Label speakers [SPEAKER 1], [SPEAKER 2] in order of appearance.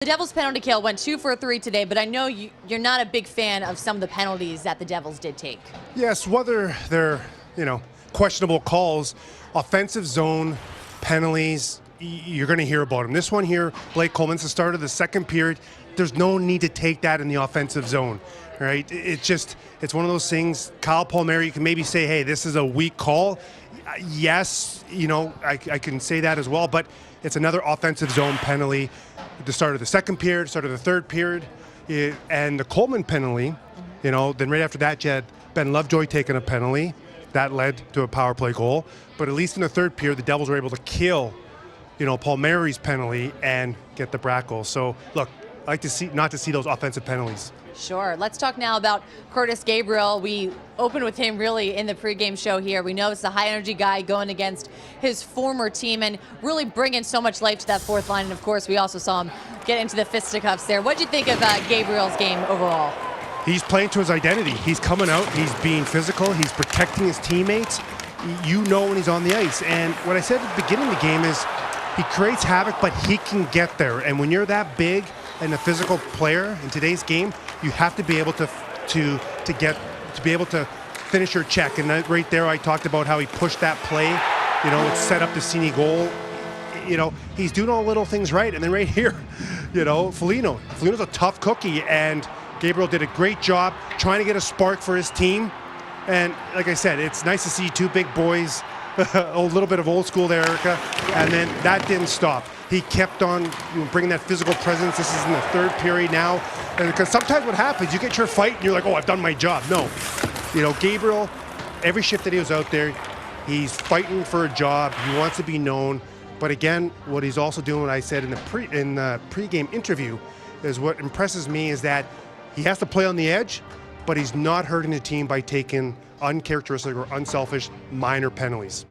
[SPEAKER 1] The Devils' penalty kill went 2 for 3 today, but I know you're not a big fan of some of the penalties that the Devils did take.
[SPEAKER 2] Yes, whether they're, questionable calls, offensive zone penalties, you're going to hear about them. This one here, Blake Coleman's the start of the second period. There's no need to take that in the offensive zone, right? It's one of those things. Kyle Palmieri, you can maybe say, hey, this is a weak call. Yes, I can say that as well, but it's another offensive zone penalty. The start of the second period, start of the third period, and the Coleman penalty, then right after that, you had Ben Lovejoy taking a penalty. That led to a power play goal. But at least in the third period, the Devils were able to kill, Palmieri's penalty and get the Bratt goal. So, look, I like to see not to see those offensive penalties.
[SPEAKER 1] Sure. Let's talk now about Kurtis Gabriel. We opened with him really in the pregame show here. We know it's a high-energy guy going against his former team and really bringing so much life to that fourth line. And, of course, we also saw him get into the fisticuffs there. What did you think of Gabriel's game overall?
[SPEAKER 2] He's playing to his identity. He's coming out. He's being physical. He's protecting his teammates. When he's on the ice. And what I said at the beginning of the game is he creates havoc, but he can get there. And when you're that big and a physical player in today's game, you have to be able to be able to finish your check. And right there, I talked about how he pushed that play. It set up the Cini goal. He's doing all little things right. And then right here, Foligno's a tough cookie, and Gabriel did a great job trying to get a spark for his team. And like I said, it's nice to see two big boys, a little bit of old school there, Erica. And then that didn't stop. He kept on bringing that physical presence. This is in the third period now. And because sometimes what happens, you get your fight and you're like, oh, I've done my job. No. Gabriel, every shift that he was out there, he's fighting for a job. He wants to be known. But again, what he's also doing, what I said in the pregame interview, is what impresses me is that he has to play on the edge, but he's not hurting the team by taking uncharacteristic or unselfish minor penalties.